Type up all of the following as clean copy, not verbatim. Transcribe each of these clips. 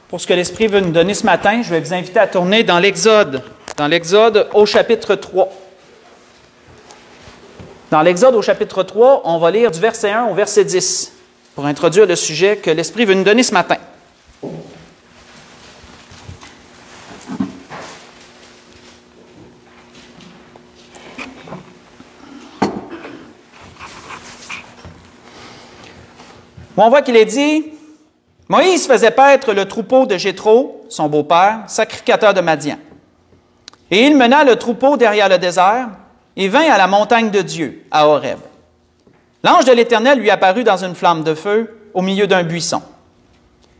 Pour ce que l'Esprit veut nous donner ce matin, je vais vous inviter à tourner dans l'Exode au chapitre 3. Dans l'Exode au chapitre 3, on va lire du verset 1 au verset 10 pour introduire le sujet que l'Esprit veut nous donner ce matin. On voit qu'il est dit, Moïse faisait paître le troupeau de Jéthro, son beau-père, sacrificateur de Madian. Et il mena le troupeau derrière le désert et vint à la montagne de Dieu, à Horeb. L'ange de l'Éternel lui apparut dans une flamme de feu au milieu d'un buisson.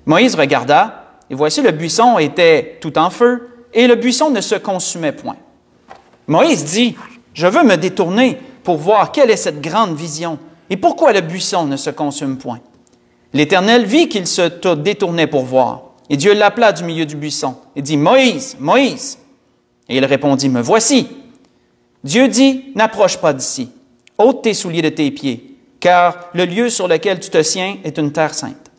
Moïse regarda, et voici le buisson était tout en feu, et le buisson ne se consumait point. Moïse dit, « Je veux me détourner pour voir quelle est cette grande vision, et pourquoi le buisson ne se consume point. » L'Éternel vit qu'il se détournait pour voir, et Dieu l'appela du milieu du buisson, et dit, « Moïse, Moïse! » Et il répondit, « Me voici. » Dieu dit, « N'approche pas d'ici, ôte tes souliers de tes pieds, car le lieu sur lequel tu te tiens est une terre sainte. »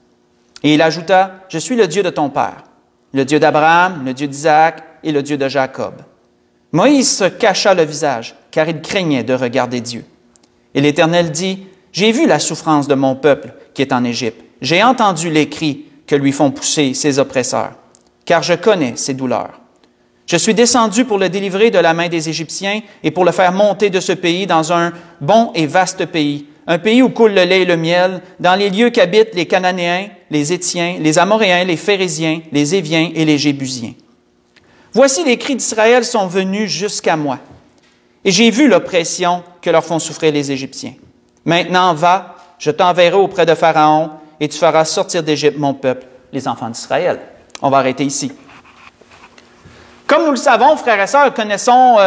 Et il ajouta, « Je suis le Dieu de ton père, le Dieu d'Abraham, le Dieu d'Isaac et le Dieu de Jacob. » Moïse se cacha le visage, car il craignait de regarder Dieu. Et l'Éternel dit, « J'ai vu la souffrance de mon peuple qui est en Égypte. J'ai entendu les cris que lui font pousser ses oppresseurs, car je connais ses douleurs. Je suis descendu pour le délivrer de la main des Égyptiens et pour le faire monter de ce pays dans un bon et vaste pays, un pays où coule le lait et le miel, dans les lieux qu'habitent les Cananéens, les Héthiens, les Amoréens, les Phérésiens, les Éviens et les Jébusiens. Voici les cris d'Israël sont venus jusqu'à moi, et j'ai vu l'oppression que leur font souffrir les Égyptiens. Maintenant, va, je t'enverrai auprès de Pharaon, et tu feras sortir d'Égypte mon peuple, les enfants d'Israël. » On va arrêter ici. Comme nous le savons, frères et sœurs, connaissons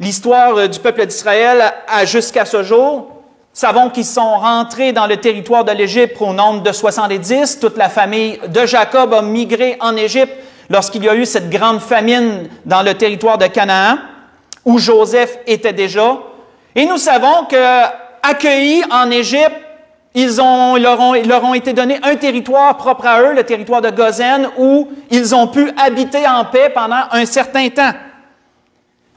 l'histoire du peuple d'Israël jusqu'à ce jour. Savons qu'ils sont rentrés dans le territoire de l'Égypte au nombre de 70. Toute la famille de Jacob a migré en Égypte lorsqu'il y a eu cette grande famine dans le territoire de Canaan, où Joseph était déjà. Et nous savons que, accueillis en Égypte, ils leur ont été donnés un territoire propre à eux, le territoire de Goshen, où ils ont pu habiter en paix pendant un certain temps.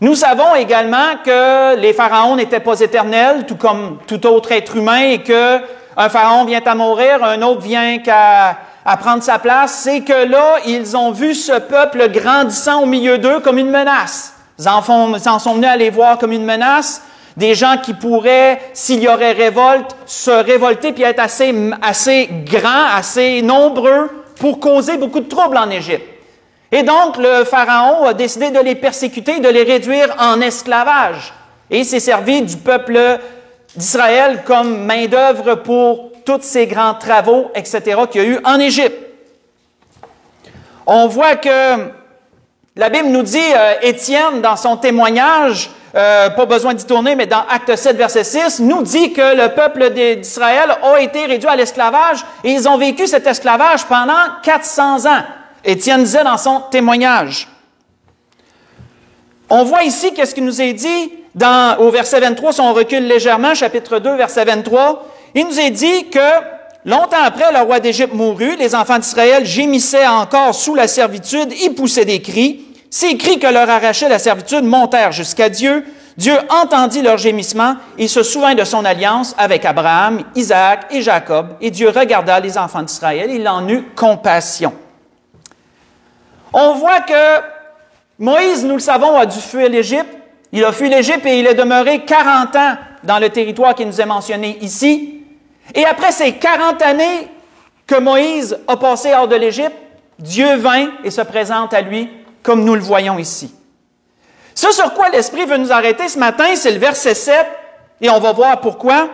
Nous savons également que les pharaons n'étaient pas éternels, tout comme tout autre être humain, et que un pharaon vient à mourir, un autre vient à prendre sa place. C'est que là, ils ont vu ce peuple grandissant au milieu d'eux comme une menace. Ils en sont venus à les voir comme une menace. Des gens qui pourraient, s'il y aurait révolte, se révolter puis être assez grands, assez nombreux pour causer beaucoup de troubles en Égypte. Et donc, le Pharaon a décidé de les persécuter, de les réduire en esclavage. Et il s'est servi du peuple d'Israël comme main-d'œuvre pour tous ces grands travaux, etc., qu'il y a eu en Égypte. On voit que la Bible nous dit, Étienne, dans son témoignage, pas besoin d'y tourner, mais dans Acte 7, verset 6, nous dit que le peuple d'Israël a été réduit à l'esclavage et ils ont vécu cet esclavage pendant 400 ans. Étienne disait dans son témoignage. On voit ici qu'est-ce qui nous est dit au verset 23, si on recule légèrement, chapitre 2, verset 23, il nous est dit que longtemps après, le roi d'Égypte mourut, les enfants d'Israël gémissaient encore sous la servitude, ils poussaient des cris. Ces cris que leur arrachait la servitude montèrent jusqu'à Dieu. Dieu entendit leurs gémissements et se souvint de son alliance avec Abraham, Isaac et Jacob. Et Dieu regarda les enfants d'Israël, il en eut compassion. On voit que Moïse, nous le savons, a dû fuir l'Égypte. Il a fui l'Égypte et il est demeuré 40 ans dans le territoire qui nous est mentionné ici. Et après ces 40 années que Moïse a passé hors de l'Égypte, Dieu vint et se présente à lui comme nous le voyons ici. Ce sur quoi l'Esprit veut nous arrêter ce matin, c'est le verset 7, et on va voir pourquoi.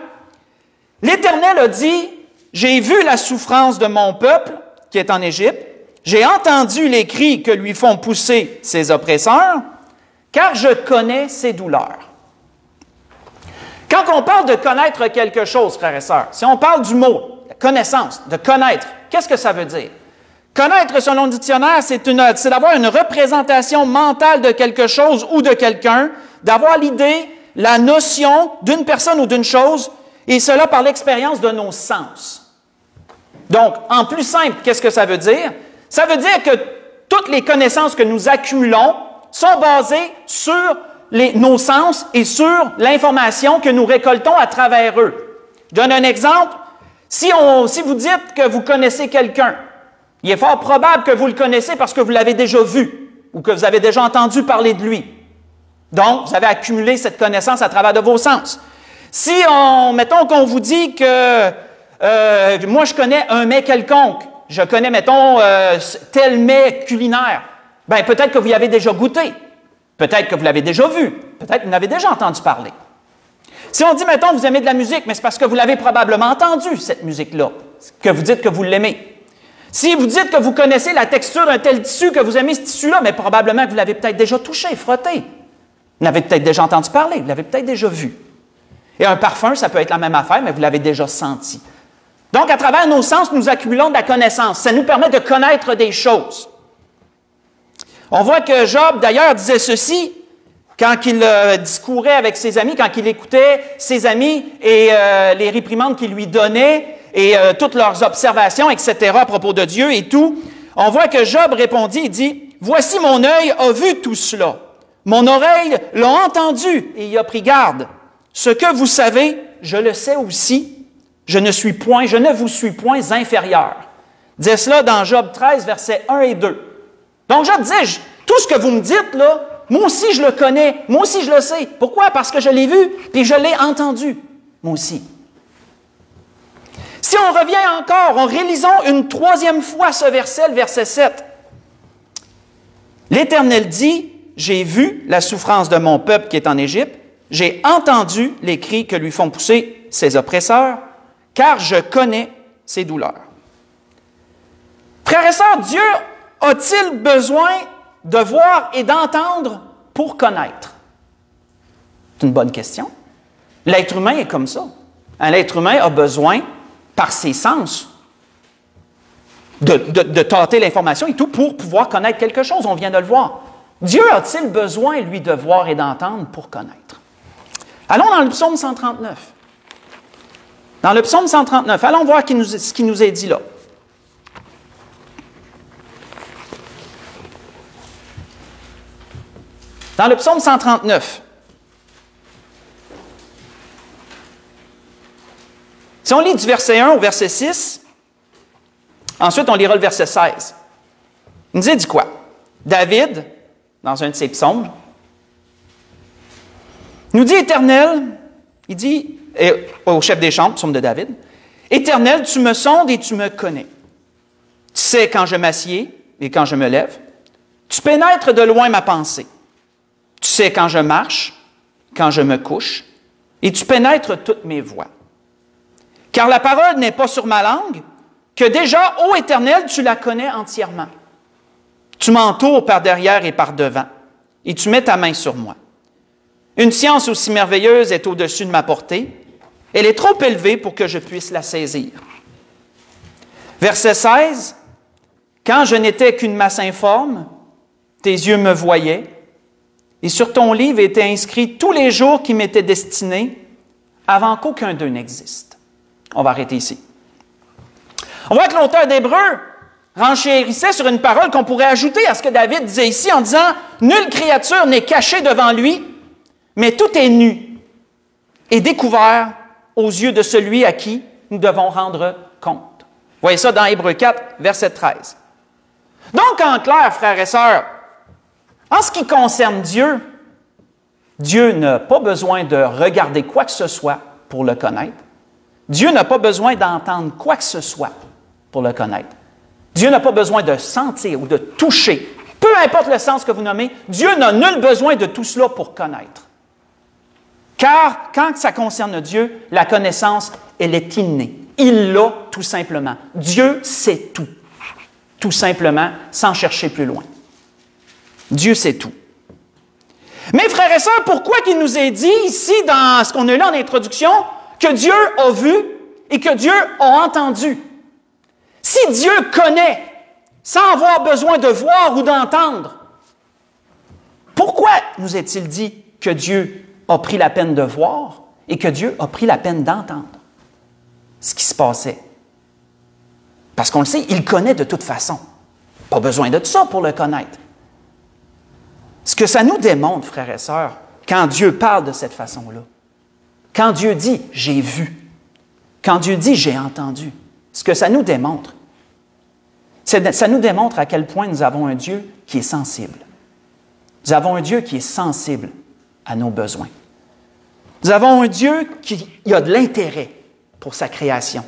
L'Éternel a dit, « J'ai vu la souffrance de mon peuple qui est en Égypte, j'ai entendu les cris que lui font pousser ses oppresseurs, car je connais ses douleurs. » Quand on parle de connaître quelque chose, frères et sœurs, si on parle du mot connaissance, de connaître, qu'est-ce que ça veut dire? Connaître, selon le dictionnaire, c'est d'avoir une représentation mentale de quelque chose ou de quelqu'un, d'avoir l'idée, la notion d'une personne ou d'une chose, et cela par l'expérience de nos sens. Donc, en plus simple, qu'est-ce que ça veut dire? Ça veut dire que toutes les connaissances que nous accumulons sont basées sur nos sens et sur l'information que nous récoltons à travers eux. Je donne un exemple. Si vous dites que vous connaissez quelqu'un, il est fort probable que vous le connaissez parce que vous l'avez déjà vu ou que vous avez déjà entendu parler de lui. Donc, vous avez accumulé cette connaissance à travers de vos sens. Si, mettons qu'on vous dit que moi, je connais un mets quelconque, je connais, mettons, tel mets culinaire, bien, peut-être que vous y avez déjà goûté, peut-être que vous l'avez déjà vu, peut-être que vous en avez déjà entendu parler. Si on dit, mettons, vous aimez de la musique, mais c'est parce que vous l'avez probablement entendue, cette musique-là, que vous dites que vous l'aimez. Si vous dites que vous connaissez la texture d'un tel tissu, que vous aimez ce tissu-là, mais probablement que vous l'avez peut-être déjà touché, frotté. Vous l'avez peut-être déjà entendu parler, vous l'avez peut-être déjà vu. Et un parfum, ça peut être la même affaire, mais vous l'avez déjà senti. Donc, à travers nos sens, nous accumulons de la connaissance. Ça nous permet de connaître des choses. On voit que Job, d'ailleurs, disait ceci quand il discourait avec ses amis, quand il écoutait ses amis et les réprimandes qu'il lui donnait et toutes leurs observations, etc., à propos de Dieu et tout. On voit que Job répondit, il dit, « Voici mon œil a vu tout cela. Mon oreille l'a entendu et y a pris garde. Ce que vous savez, je le sais aussi. Je ne vous suis point inférieur. » Disait cela dans Job 13, versets 1 et 2. Donc Job disait, tout ce que vous me dites, là, moi aussi je le connais, moi aussi je le sais. Pourquoi? Parce que je l'ai vu, puis je l'ai entendu, moi aussi. Si on revient encore, en relisons une troisième fois ce verset, le verset 7. L'Éternel dit, « J'ai vu la souffrance de mon peuple qui est en Égypte, j'ai entendu les cris que lui font pousser ses oppresseurs, car je connais ses douleurs. » Frères et sœurs, Dieu a-t-il besoin de voir et d'entendre pour connaître? C'est une bonne question. L'être humain est comme ça. L'être humain a besoin, par ses sens, de tâter l'information et tout pour pouvoir connaître quelque chose. On vient de le voir. Dieu a-t-il besoin, lui, de voir et d'entendre pour connaître? Allons dans le psaume 139. Dans le psaume 139, allons voir ce qui nous est dit là. Dans le psaume 139, si on lit du verset 1 au verset 6, ensuite on lira le verset 16. Il nous dit quoi? David, dans un de ses psaumes, nous dit Éternel, il dit au chef des chants, psaume de David, Éternel, tu me sondes et tu me connais. Tu sais quand je m'assieds et quand je me lève. Tu pénètres de loin ma pensée. Tu sais quand je marche, quand je me couche, et tu pénètres toutes mes voies. Car la parole n'est pas sur ma langue, que déjà, ô Éternel, tu la connais entièrement. Tu m'entoures par derrière et par devant, et tu mets ta main sur moi. Une science aussi merveilleuse est au-dessus de ma portée. Elle est trop élevée pour que je puisse la saisir. Verset 16. Quand je n'étais qu'une masse informe, tes yeux me voyaient, et sur ton livre étaient inscrits tous les jours qui m'étaient destinés avant qu'aucun d'eux n'existe. On va arrêter ici. On voit que l'auteur d'Hébreux renchérissait sur une parole qu'on pourrait ajouter à ce que David disait ici en disant « Nulle créature n'est cachée devant lui, mais tout est nu et découvert aux yeux de celui à qui nous devons rendre compte. » Vous voyez ça dans Hébreux 4, verset 13. Donc, en clair, frères et sœurs, en ce qui concerne Dieu, Dieu n'a pas besoin de regarder quoi que ce soit pour le connaître. Dieu n'a pas besoin d'entendre quoi que ce soit pour le connaître. Dieu n'a pas besoin de sentir ou de toucher. Peu importe le sens que vous nommez, Dieu n'a nul besoin de tout cela pour connaître. Car quand ça concerne Dieu, la connaissance, elle est innée. Il l'a tout simplement. Dieu sait tout. Tout simplement, sans chercher plus loin. Dieu sait tout. Mais frères et sœurs, pourquoi qu'il nous est dit ici, dans ce qu'on a lu en introduction, que Dieu a vu et que Dieu a entendu? Si Dieu connaît, sans avoir besoin de voir ou d'entendre, pourquoi nous est-il dit que Dieu a pris la peine de voir et que Dieu a pris la peine d'entendre ce qui se passait? Parce qu'on le sait, il connaît de toute façon. Pas besoin de ça pour le connaître. Ce que ça nous démontre, frères et sœurs, quand Dieu parle de cette façon-là, quand Dieu dit « j'ai vu », quand Dieu dit « j'ai entendu », ce que ça nous démontre, ça nous démontre à quel point nous avons un Dieu qui est sensible. Nous avons un Dieu qui est sensible à nos besoins. Nous avons un Dieu qui a de l'intérêt pour sa création.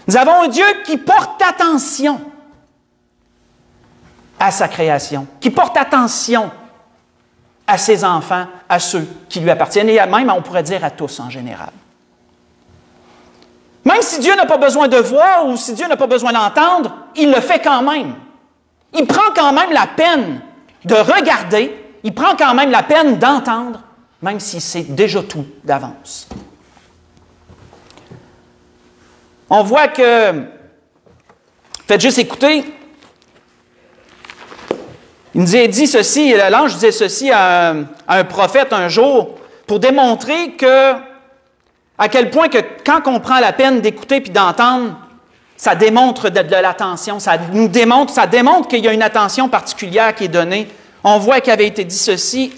Nous avons un Dieu qui porte attention à sa création, qui porte attention à ses enfants, à ceux qui lui appartiennent, et même, on pourrait dire, à tous en général. Même si Dieu n'a pas besoin de voir ou si Dieu n'a pas besoin d'entendre, il le fait quand même. Il prend quand même la peine de regarder, il prend quand même la peine d'entendre, même si c'est déjà tout d'avance. On voit que, faites juste écouter, il nous a dit ceci, l'ange disait ceci à un prophète un jour, pour démontrer que, à quel point que quand on prend la peine d'écouter puis d'entendre, ça démontre de l'attention, ça démontre qu'il y a une attention particulière qui est donnée. On voit qu'il avait été dit ceci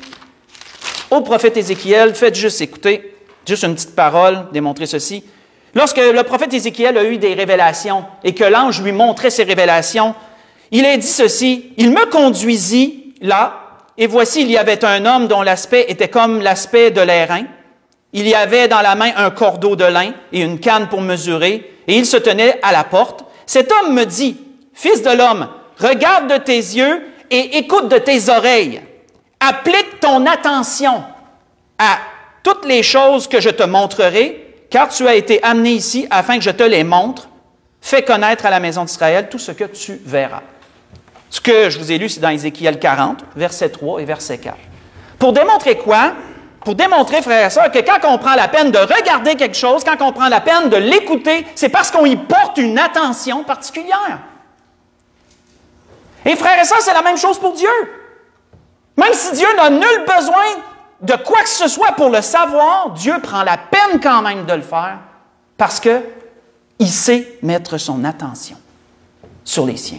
au prophète Ézéchiel, faites juste écouter, juste une petite parole, démontrer ceci. Lorsque le prophète Ézéchiel a eu des révélations et que l'ange lui montrait ses révélations, il a dit ceci, « Il me conduisit là, et voici, il y avait un homme dont l'aspect était comme l'aspect de l'airain. Il y avait dans la main un cordeau de lin et une canne pour mesurer, et il se tenait à la porte. Cet homme me dit, « Fils de l'homme, regarde de tes yeux et écoute de tes oreilles. Applique ton attention à toutes les choses que je te montrerai, car tu as été amené ici afin que je te les montre. Fais connaître à la maison d'Israël tout ce que tu verras. » Ce que je vous ai lu, c'est dans Ézéchiel 40, versets 3 et verset 4. Pour démontrer quoi? Pour démontrer, frères et sœurs, que quand on prend la peine de regarder quelque chose, quand on prend la peine de l'écouter, c'est parce qu'on y porte une attention particulière. Et frères et sœurs, c'est la même chose pour Dieu. Même si Dieu n'a nul besoin de quoi que ce soit pour le savoir, Dieu prend la peine quand même de le faire parce qu'il sait mettre son attention sur les siens.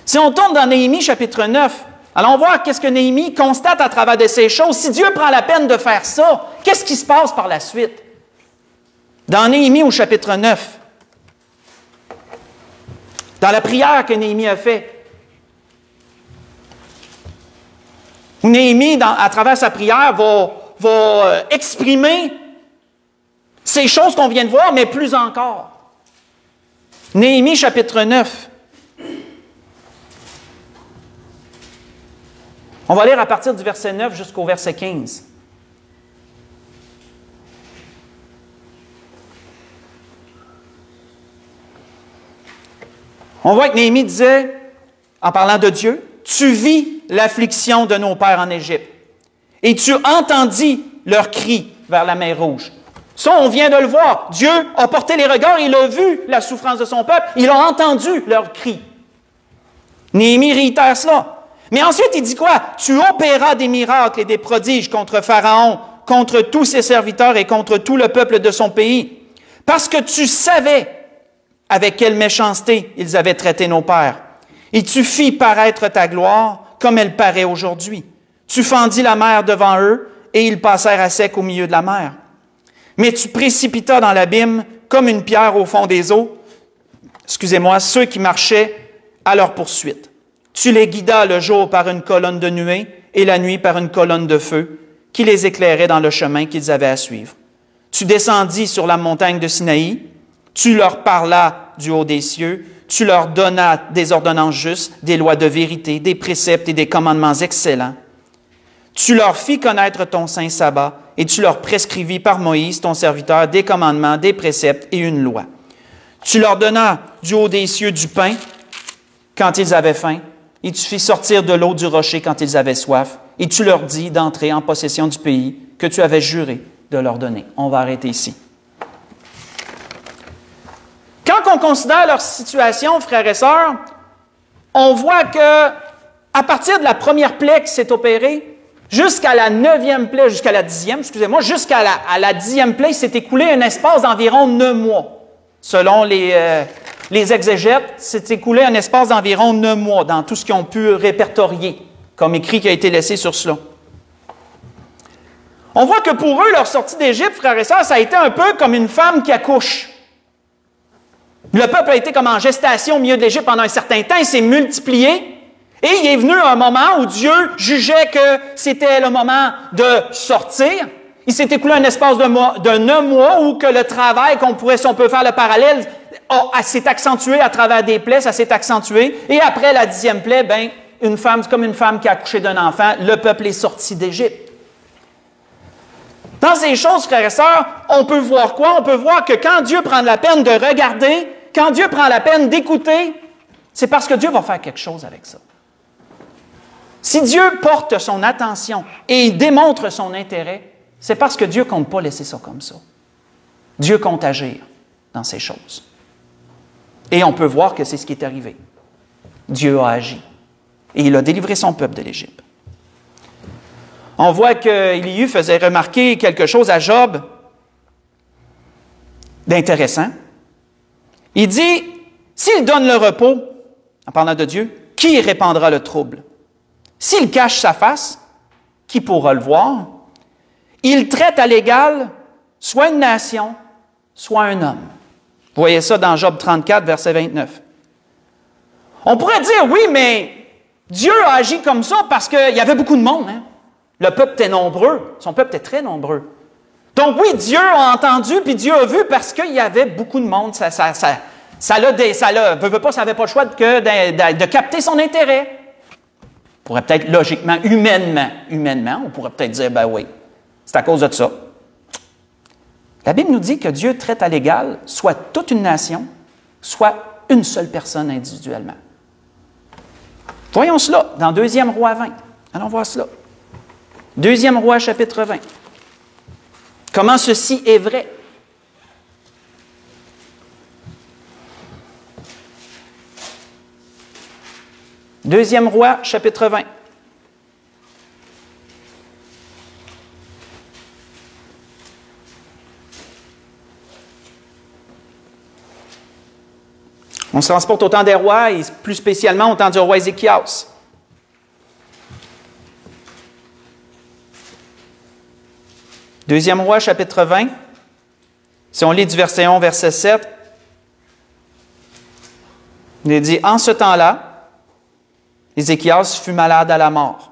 Si on tourne dans Néhémie chapitre 9, allons voir qu'est-ce que Néhémie constate à travers de ces choses. Si Dieu prend la peine de faire ça, qu'est-ce qui se passe par la suite? Dans Néhémie au chapitre 9, dans la prière que Néhémie a faite, Néhémie, à travers sa prière, va exprimer ces choses qu'on vient de voir, mais plus encore. Néhémie chapitre 9. On va lire à partir du verset 9 jusqu'au verset 15. On voit que Néhémie disait, en parlant de Dieu, « Tu vis l'affliction de nos pères en Égypte, et tu entendis leurs cris vers la mer Rouge. » Ça, on vient de le voir. Dieu a porté les regards, il a vu la souffrance de son peuple, il a entendu leurs cris. Néhémie réitère cela. Mais ensuite, il dit quoi? « Tu opéras des miracles et des prodiges contre Pharaon, contre tous ses serviteurs et contre tout le peuple de son pays, parce que tu savais avec quelle méchanceté ils avaient traité nos pères. Et tu fis paraître ta gloire comme elle paraît aujourd'hui. Tu fendis la mer devant eux, et ils passèrent à sec au milieu de la mer. Mais tu précipitas dans l'abîme comme une pierre au fond des eaux, ceux qui marchaient à leur poursuite. Tu les guidas le jour par une colonne de nuée et la nuit par une colonne de feu qui les éclairait dans le chemin qu'ils avaient à suivre. Tu descendis sur la montagne de Sinaï, tu leur parlas du haut des cieux, tu leur donnas des ordonnances justes, des lois de vérité, des préceptes et des commandements excellents. Tu leur fis connaître ton saint sabbat et tu leur prescrivis par Moïse, ton serviteur, des commandements, des préceptes et une loi. Tu leur donnas du haut des cieux du pain quand ils avaient faim, et tu fis sortir de l'eau du rocher quand ils avaient soif, et tu leur dis d'entrer en possession du pays que tu avais juré de leur donner. On va arrêter ici. Quand on considère leur situation, frères et sœurs, on voit que à partir de la première plaie qui s'est opérée, jusqu'à la 9e plaie, jusqu'à la 10e, excusez-moi, jusqu'à la 10e plaie, il s'est écoulé un espace d'environ 9 mois, selon les exégètes, s'est écoulé un espace d'environ 9 mois dans tout ce qu'ils ont pu répertorier, comme écrit qui a été laissé sur cela. On voit que pour eux, leur sortie d'Égypte, frères et sœurs, ça a été un peu comme une femme qui accouche. Le peuple a été comme en gestation au milieu de l'Égypte pendant un certain temps, il s'est multiplié, et il est venu un moment où Dieu jugeait que c'était le moment de sortir. Il s'est écoulé un espace de 9 mois où que le travail si on peut faire le parallèle, s'est accentué à travers des plaies, ça s'est accentué. Et après la 10e plaie, comme une femme qui a accouché d'un enfant, le peuple est sorti d'Égypte. Dans ces choses, frères et sœurs, on peut voir quoi? On peut voir que quand Dieu prend la peine de regarder, quand Dieu prend la peine d'écouter, c'est parce que Dieu va faire quelque chose avec ça. Si Dieu porte son attention et il démontre son intérêt, c'est parce que Dieu ne compte pas laisser ça comme ça. Dieu compte agir dans ces choses. Et on peut voir que c'est ce qui est arrivé. Dieu a agi. Et il a délivré son peuple de l'Égypte. On voit qu'Élihu faisait remarquer quelque chose à Job d'intéressant. Il dit, s'il donne le repos, en parlant de Dieu, qui répandra le trouble? S'il cache sa face, qui pourra le voir? Il traite à l'égal soit une nation, soit un homme. Vous voyez ça dans Job 34, verset 29. On pourrait dire, oui, mais Dieu a agi comme ça parce qu'il y avait beaucoup de monde. Hein? Le peuple était nombreux. Son peuple était très nombreux. Donc oui, Dieu a entendu, puis Dieu a vu parce qu'il y avait beaucoup de monde. Ça n'avait pas le choix que de capter son intérêt. On pourrait peut-être logiquement, humainement, on pourrait peut-être dire, ben oui, c'est à cause de ça. La Bible nous dit que Dieu traite à l'égal soit toute une nation, soit une seule personne individuellement. Voyons cela dans 2 Rois 20. Allons voir cela. 2 Rois, chapitre 20. Comment ceci est vrai? Deuxième Roi, chapitre 20. On se transporte au temps des rois et plus spécialement au temps du roi Ézéchias. Deuxième Roi, chapitre 20. Si on lit du verset 1 au verset 7, il dit « En ce temps-là, Ézéchias fut malade à la mort.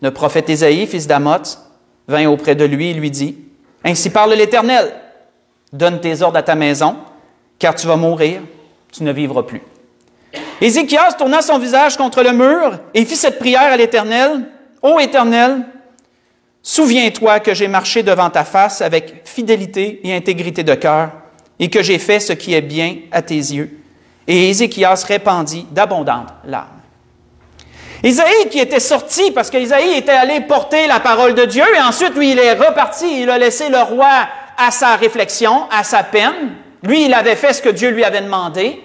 Le prophète Ésaïe, fils d'Amoz, vint auprès de lui et lui dit, « Ainsi parle l'Éternel, donne tes ordres à ta maison, car tu vas mourir, tu ne vivras plus. » Ézéchias tourna son visage contre le mur et fit cette prière à l'Éternel, « Ô Éternel, souviens-toi que j'ai marché devant ta face avec fidélité et intégrité de cœur, et que j'ai fait ce qui est bien à tes yeux. » Et Ézéchias répandit d'abondantes larmes. Isaïe qui était sorti, parce qu'Isaïe était allé porter la parole de Dieu, et ensuite, lui, il est reparti, il a laissé le roi à sa réflexion, à sa peine. Lui, il avait fait ce que Dieu lui avait demandé.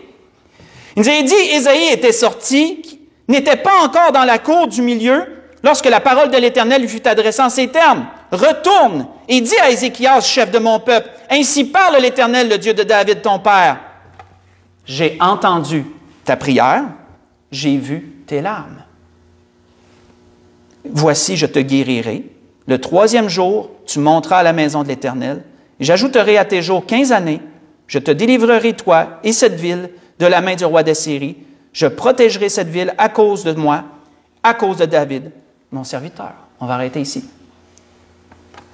Il dit, Isaïe était sorti, n'était pas encore dans la cour du milieu, lorsque la parole de l'Éternel lui fut adressée en ces termes. « Retourne et dis à Ézéchias, chef de mon peuple, ainsi parle l'Éternel, le Dieu de David, ton père. J'ai entendu ta prière, j'ai vu tes larmes. Voici, je te guérirai. Le 3e jour, tu monteras à la maison de l'Éternel. J'ajouterai à tes jours 15 années. Je te délivrerai, toi et cette ville, de la main du roi d'Assyrie. Je protégerai cette ville à cause de moi, à cause de David, mon serviteur. » On va arrêter ici.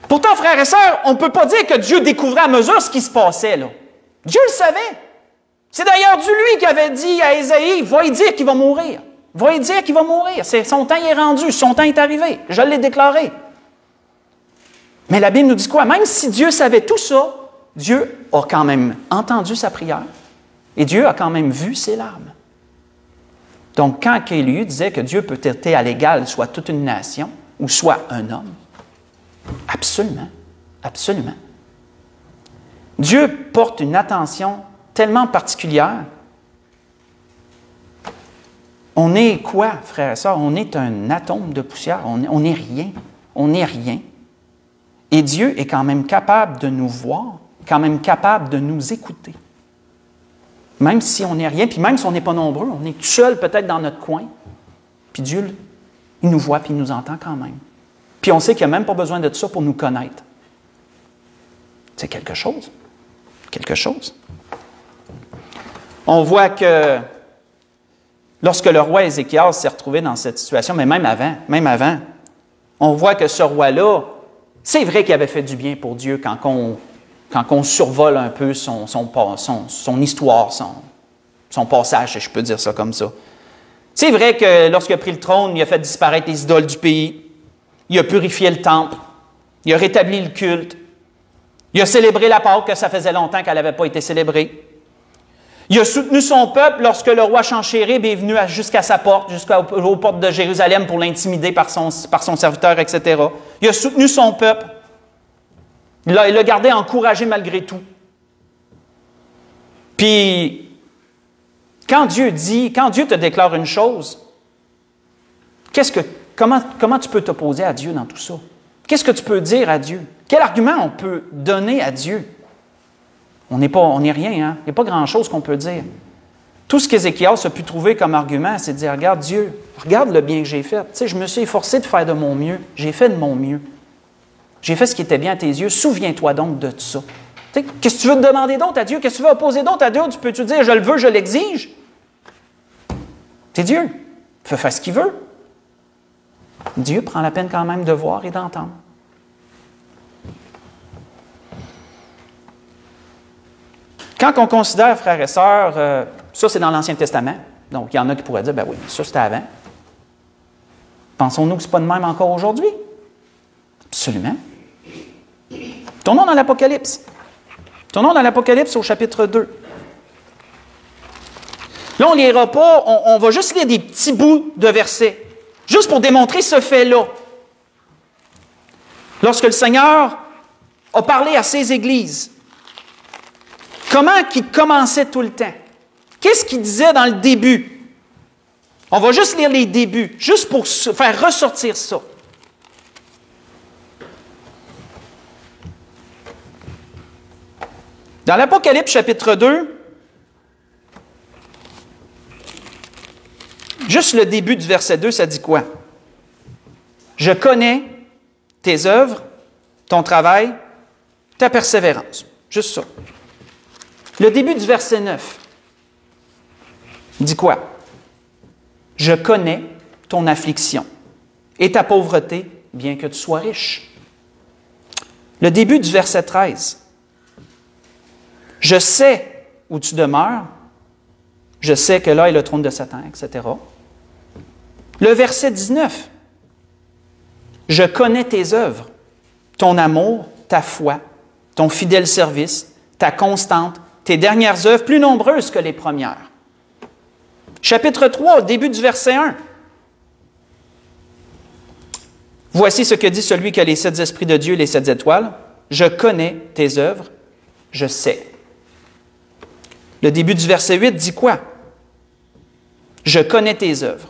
Pourtant, frères et sœurs, on ne peut pas dire que Dieu découvrait à mesure ce qui se passait, là. Dieu le savait. C'est d'ailleurs lui qui avait dit à Ésaïe, « Va y dire qu'il va mourir. Va y dire qu'il va mourir. Son temps est rendu, son temps est arrivé. Je l'ai déclaré. » Mais la Bible nous dit quoi? Même si Dieu savait tout ça, Dieu a quand même entendu sa prière et Dieu a quand même vu ses larmes. Donc, quand Élihu disait que Dieu peut traiter à l'égal soit toute une nation ou soit un homme, absolument, absolument. Dieu porte une attention tellement particulière. On est quoi, frères et sœurs? On est un atome de poussière. On n'est rien. On n'est rien. Et Dieu est quand même capable de nous voir, quand même capable de nous écouter. Même si on n'est rien, puis même si on n'est pas nombreux, on est tout seul peut-être dans notre coin, puis Dieu, il nous voit, puis il nous entend quand même. Puis on sait qu'il n'y a même pas besoin de ça pour nous connaître. C'est quelque chose. Quelque chose. On voit que lorsque le roi Ézéchias s'est retrouvé dans cette situation, mais même avant, on voit que ce roi-là, c'est vrai qu'il avait fait du bien pour Dieu quand on survole un peu son histoire, son passage, si je peux dire ça comme ça. C'est vrai que lorsqu'il a pris le trône, il a fait disparaître les idoles du pays, il a purifié le temple, il a rétabli le culte, il a célébré la Pâque, que ça faisait longtemps qu'elle n'avait pas été célébrée. Il a soutenu son peuple lorsque le roi Senchérib est venu jusqu'à sa porte, jusqu'aux portes de Jérusalem pour l'intimider par son serviteur, etc. Il a soutenu son peuple. Il l'a gardé encouragé malgré tout. Puis, quand Dieu te déclare une chose, comment tu peux t'opposer à Dieu dans tout ça? Qu'est-ce que tu peux dire à Dieu? Quel argument on peut donner à Dieu? On n'est rien, hein? Il n'y a pas grand-chose qu'on peut dire. Tout ce qu'Ézéchias a pu trouver comme argument, c'est de dire, regarde Dieu, regarde le bien que j'ai fait. Tu sais, je me suis efforcé de faire de mon mieux. J'ai fait de mon mieux. J'ai fait ce qui était bien à tes yeux. Souviens-toi donc de ça. Tu sais, qu'est-ce que tu veux te demander d'autre à Dieu? Qu'est-ce que tu veux opposer d'autre à Dieu? Tu peux-tu dire, je le veux, je l'exige? C'est Dieu. Il peut faire ce qu'il veut. Dieu prend la peine quand même de voir et d'entendre. Quand on considère, frères et sœurs, ça c'est dans l'Ancien Testament, donc il y en a qui pourraient dire, ben oui, ça c'était avant. Pensons-nous que ce n'est pas de même encore aujourd'hui? Absolument. Tournons dans l'Apocalypse. Tournons dans l'Apocalypse au chapitre 2. Là, on ne lira pas, on va juste lire des petits bouts de versets, juste pour démontrer ce fait-là. Lorsque le Seigneur a parlé à ses églises, comment qu'il commençait tout le temps? Qu'est-ce qu'il disait dans le début? On va juste lire les débuts, juste pour faire ressortir ça. Dans l'Apocalypse chapitre 2, juste le début du verset 2, ça dit quoi? Je connais tes œuvres, ton travail, ta persévérance. Juste ça. Le début du verset 9 dit quoi? Je connais ton affliction et ta pauvreté, bien que tu sois riche. Le début du verset 13. Je sais où tu demeures, je sais que là est le trône de Satan, etc. Le verset 19. Je connais tes œuvres, ton amour, ta foi, ton fidèle service, ta constante, tes dernières œuvres plus nombreuses que les premières. Chapitre 3, au début du verset 1. Voici ce que dit celui qui a les 7 esprits de Dieu et les 7 étoiles. Je connais tes œuvres, je sais. Le début du verset 8 dit quoi? Je connais tes œuvres.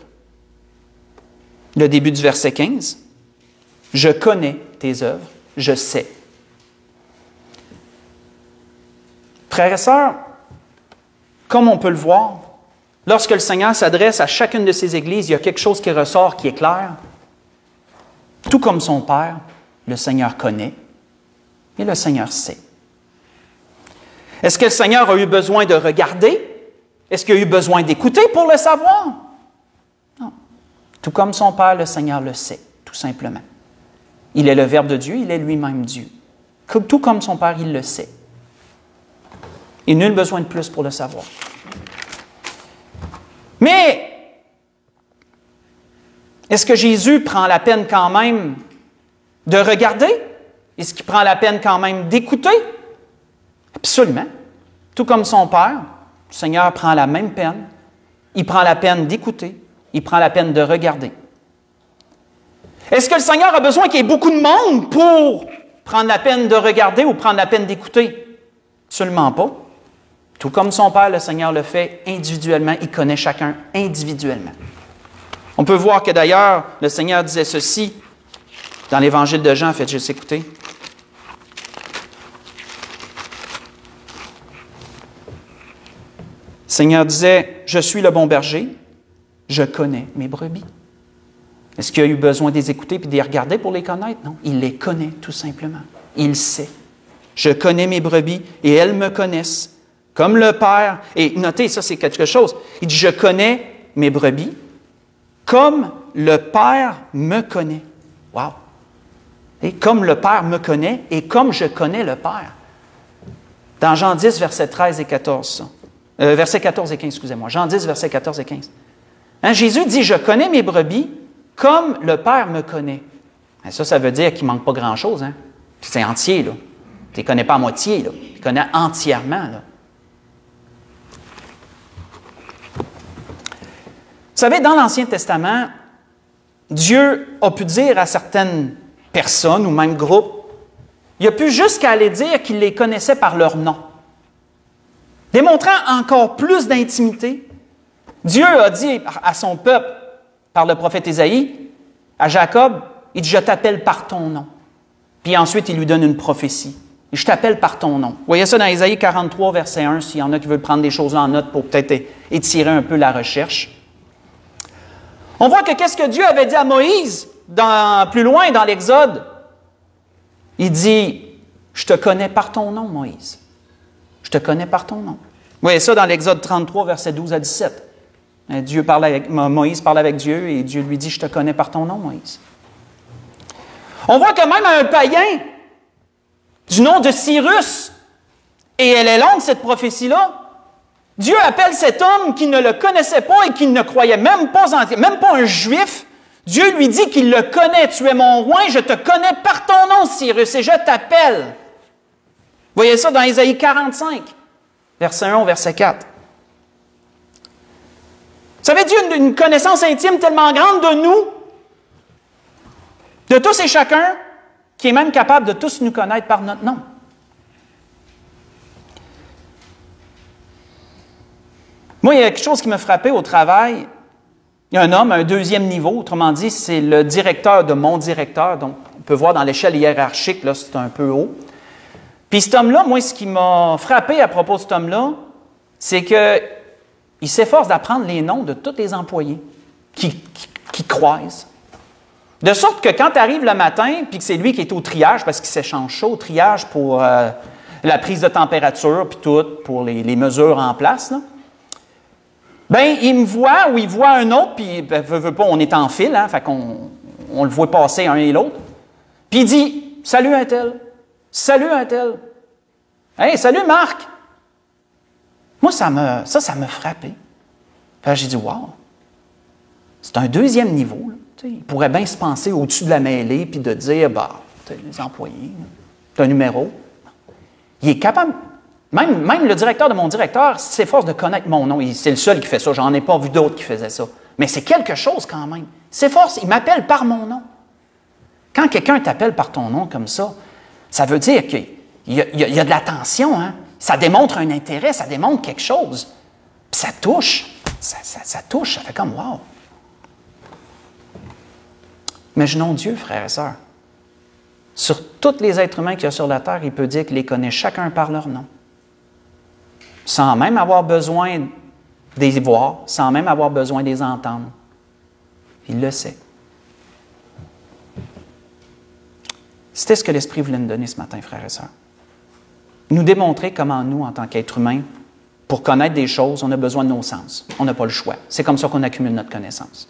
Le début du verset 15. Je connais tes œuvres, je sais. Frères et sœurs, comme on peut le voir, lorsque le Seigneur s'adresse à chacune de ses églises, il y a quelque chose qui ressort, qui est clair. Tout comme son Père, le Seigneur connaît et le Seigneur sait. Est-ce que le Seigneur a eu besoin de regarder? Est-ce qu'il a eu besoin d'écouter pour le savoir? Non. Tout comme son Père, le Seigneur le sait, tout simplement. Il est le Verbe de Dieu, il est lui-même Dieu. Tout comme son Père, il le sait. Et nul besoin de plus pour le savoir. Mais, est-ce que Jésus prend la peine quand même de regarder? Est-ce qu'il prend la peine quand même d'écouter? Absolument. Tout comme son Père, le Seigneur prend la même peine. Il prend la peine d'écouter. Il prend la peine de regarder. Est-ce que le Seigneur a besoin qu'il y ait beaucoup de monde pour prendre la peine de regarder ou prendre la peine d'écouter? Absolument pas. Tout comme son Père, le Seigneur le fait individuellement. Il connaît chacun individuellement. On peut voir que d'ailleurs, le Seigneur disait ceci dans l'Évangile de Jean. Faites juste écouter. Seigneur disait, « Je suis le bon berger, je connais mes brebis. » Est-ce qu'il a eu besoin de les écouter et de les regarder pour les connaître? Non, il les connaît tout simplement. Il sait. Je connais mes brebis et elles me connaissent, comme le Père. Et notez, ça c'est quelque chose. Il dit, je connais mes brebis comme le Père me connaît. Wow! Et comme le Père me connaît et comme je connais le Père. Dans Jean 10, versets 13 et 14. Versets 14 et 15, excusez-moi. Jean 10, versets 14 et 15. Hein, Jésus dit, je connais mes brebis comme le Père me connaît. Et ça veut dire qu'il ne manque pas grand-chose. Hein? C'est entier, là. Tu ne les connais pas à moitié, là. Tu les connais entièrement, là. Vous savez, dans l'Ancien Testament, Dieu a pu dire à certaines personnes ou même groupes, il a pu jusqu'à aller dire qu'il les connaissait par leur nom. Démontrant encore plus d'intimité, Dieu a dit à son peuple, par le prophète Ésaïe, à Jacob, il dit, « Je t'appelle par ton nom. » Puis ensuite, il lui donne une prophétie. « Je t'appelle par ton nom. » Vous voyez ça dans Ésaïe 43, verset 1, s'il y en a qui veulent prendre des choses en note pour peut-être étirer un peu la recherche. On voit que qu'est-ce que Dieu avait dit à Moïse, plus loin dans l'Exode? Il dit, « Je te connais par ton nom, Moïse. Je te connais par ton nom. » Vous voyez ça dans l'Exode 33, verset 12 à 17. Moïse parle avec Dieu et Dieu lui dit, « Je te connais par ton nom, Moïse. » On voit que même un païen du nom de Cyrus, et elle est longue cette prophétie-là, Dieu appelle cet homme qui ne le connaissait pas et qui ne croyait même pas un juif. Dieu lui dit qu'il le connaît. « Tu es mon roi, je te connais par ton nom, Cyrus, et je t'appelle. » Vous voyez ça dans Ésaïe 45, verset 1 au verset 4. Vous savez, Dieu a une connaissance intime tellement grande de nous, de tous et chacun, qui est même capable de tous nous connaître par notre nom. Moi, il y a quelque chose qui m'a frappé au travail. Il y a un homme, un deuxième niveau, autrement dit, c'est le directeur de mon directeur. Donc, on peut voir dans l'échelle hiérarchique, là, c'est un peu haut. Puis cet homme-là, moi, ce qui m'a frappé à propos de cet homme-là, c'est qu'il s'efforce d'apprendre les noms de tous les employés qui croisent. De sorte que quand tu arrives le matin, puis que c'est lui qui est au triage, parce qu'il s'échange chaud au triage pour la prise de température, puis tout, pour les mesures en place, là, bien, il me voit ou il voit un autre, puis veut pas, on est en file, hein, fait qu'on le voit passer un et l'autre. Puis il dit, « Salut un tel, salut un tel. Hey, salut Marc. » Moi, ça m'a frappé. Puis j'ai dit, « Wow, c'est un deuxième niveau. Là. Il pourrait bien se penser au-dessus de la mêlée, puis de dire, bah, les employés, c'est un numéro. » Il est capable... Même le directeur de mon directeur s'efforce de connaître mon nom. C'est le seul qui fait ça. J'en ai pas vu d'autres qui faisaient ça. Mais c'est quelque chose quand même. Il s'efforce, il m'appelle par mon nom. Quand quelqu'un t'appelle par ton nom comme ça, ça veut dire qu'il y a de l'attention. Hein? Ça démontre un intérêt, ça démontre quelque chose. Puis ça touche. Ça touche, ça fait comme « wow ». Imaginons Dieu, frères et sœurs. Sur tous les êtres humains qu'il y a sur la terre, il peut dire qu'il les connaît chacun par leur nom. Sans même avoir besoin de les voir, sans même avoir besoin de les entendre. Il le sait. C'était ce que l'Esprit voulait nous donner ce matin, frères et sœurs. Nous démontrer comment nous, en tant qu'êtres humains, pour connaître des choses, on a besoin de nos sens. On n'a pas le choix. C'est comme ça qu'on accumule notre connaissance.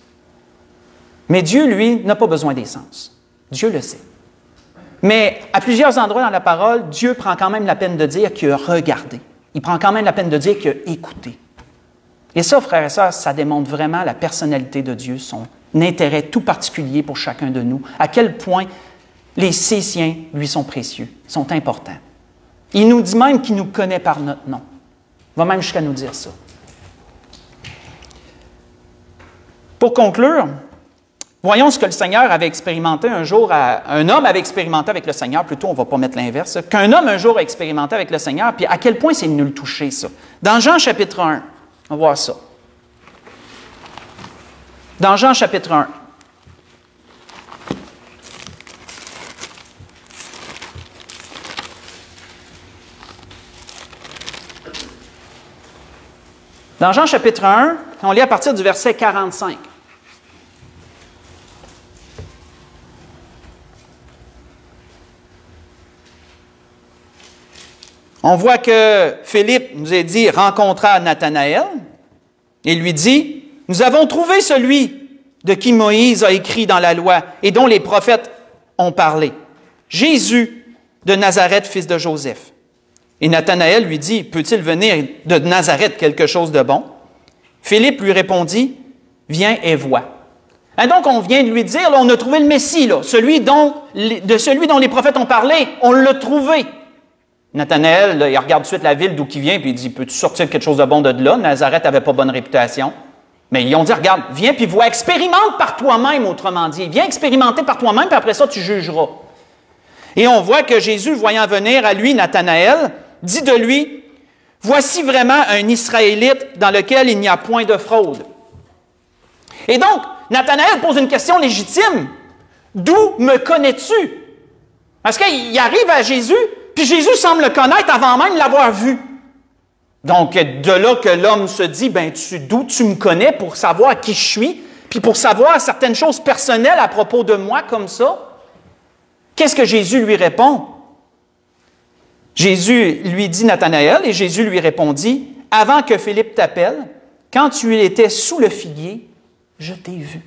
Mais Dieu, lui, n'a pas besoin des sens. Dieu le sait. Mais à plusieurs endroits dans la parole, Dieu prend quand même la peine de dire qu'il a regardé. Il prend quand même la peine de dire qu'il a écouté. Et ça, frères et sœurs, ça démontre vraiment la personnalité de Dieu, son intérêt tout particulier pour chacun de nous, à quel point ses siens lui sont précieux, sont importants. Il nous dit même qu'il nous connaît par notre nom. Il va même jusqu'à nous dire ça. Pour conclure, voyons ce que le Seigneur avait expérimenté un jour, un homme avait expérimenté avec le Seigneur, plutôt on ne va pas mettre l'inverse, qu'un homme un jour a expérimenté avec le Seigneur, puis à quel point c'est venu le toucher, ça. Dans Jean chapitre 1, on va voir ça. Dans Jean chapitre 1. Dans Jean chapitre 1, on lit à partir du verset 45. On voit que Philippe nous a dit, rencontra Nathanaël et lui dit, « Nous avons trouvé celui de qui Moïse a écrit dans la loi et dont les prophètes ont parlé, Jésus de Nazareth, fils de Joseph. » Et Nathanaël lui dit, « Peut-il venir de Nazareth quelque chose de bon? » Philippe lui répondit, « Viens et vois. » Et donc, on vient de lui dire, là, on a trouvé le Messie, là, celui dont les prophètes ont parlé, on l'a trouvé. Nathanaël, là, il regarde tout de suite la ville d'où il vient, puis il dit, « Peux-tu sortir quelque chose de bon de là? » Nazareth n'avait pas bonne réputation. Mais ils ont dit, « Regarde, viens puis vois, expérimente par toi-même, autrement dit. Viens expérimenter par toi-même, puis après ça, tu jugeras. » Et on voit que Jésus, voyant venir à lui, Nathanaël, dit de lui, « Voici vraiment un Israélite dans lequel il n'y a point de fraude. » Et donc, Nathanaël pose une question légitime. « D'où me connais-tu? » Parce qu'il arrive à Jésus, puis Jésus semble le connaître avant même de l'avoir vu. Donc, de là que l'homme se dit, « Ben, d'où tu me connais pour savoir qui je suis, puis pour savoir certaines choses personnelles à propos de moi comme ça? » Qu'est-ce que Jésus lui répond? Jésus lui dit Nathanaël, et Jésus lui répondit, « Avant que Philippe t'appelle, quand tu étais sous le figuier, je t'ai vu. »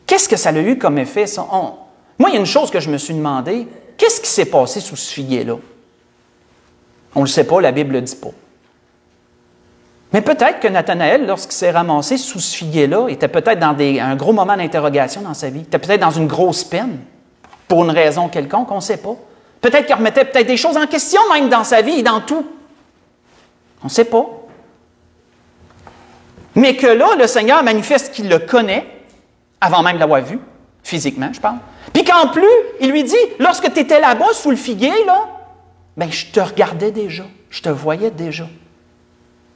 Qu'est-ce que ça a eu comme effet, ça? Moi, il y a une chose que je me suis demandé, qu'est-ce qui s'est passé sous ce figuier-là? On ne le sait pas, la Bible ne le dit pas. Mais peut-être que Nathanaël, lorsqu'il s'est ramassé sous ce figuier-là, était peut-être dans un gros moment d'interrogation dans sa vie. Il était peut-être dans une grosse peine, pour une raison quelconque, on ne sait pas. Peut-être qu'il remettait peut-être des choses en question même dans sa vie et dans tout. On ne sait pas. Mais que là, le Seigneur manifeste qu'il le connaît, avant même de l'avoir vu, physiquement, je parle. Puis qu'en plus, il lui dit, lorsque tu étais là-bas, sous le figuier, là, ben, je te regardais déjà, je te voyais déjà.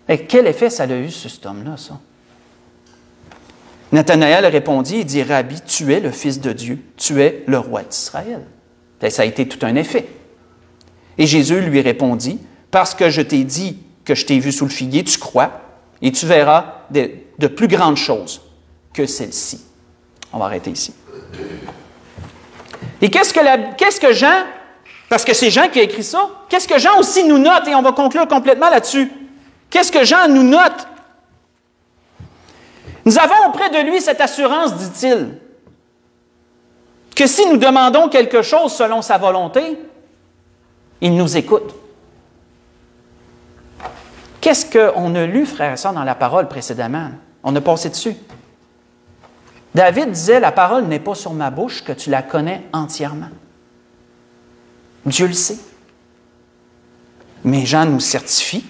Et quel effet ça a eu sur cet homme-là, ça? Nathanaël répondit et dit, « Rabbi, tu es le Fils de Dieu, tu es le roi d'Israël. » Ça a été tout un effet. Et Jésus lui répondit, « Parce que je t'ai dit que je t'ai vu sous le figuier, tu crois, et tu verras de plus grandes choses que celle-ci. » On va arrêter ici. Et qu'est-ce que Jean, parce que c'est Jean qui a écrit ça, qu'est-ce que Jean aussi nous note, et on va conclure complètement là-dessus. Qu'est-ce que Jean nous note? Nous avons auprès de lui cette assurance, dit-il, que si nous demandons quelque chose selon sa volonté, il nous écoute. Qu'est-ce qu'on a lu, frères et sœurs, dans la parole précédemment? On a passé dessus. David disait, « La parole n'est pas sur ma bouche, que tu la connais entièrement. » Dieu le sait. Mais Jean nous certifie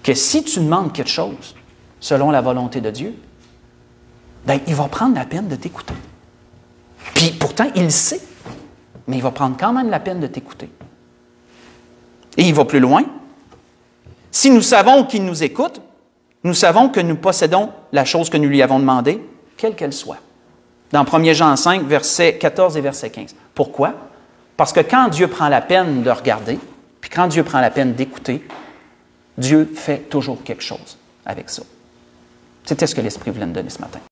que si tu demandes quelque chose selon la volonté de Dieu, bien, il va prendre la peine de t'écouter. Puis pourtant, il le sait, mais il va prendre quand même la peine de t'écouter. Et il va plus loin. Si nous savons qu'il nous écoute, nous savons que nous possédons la chose que nous lui avons demandée, quelle qu'elle soit. Dans 1 Jean 5, versets 14 et verset 15. Pourquoi? Parce que quand Dieu prend la peine de regarder, puis quand Dieu prend la peine d'écouter, Dieu fait toujours quelque chose avec ça. C'était ce que l'Esprit voulait nous donner ce matin.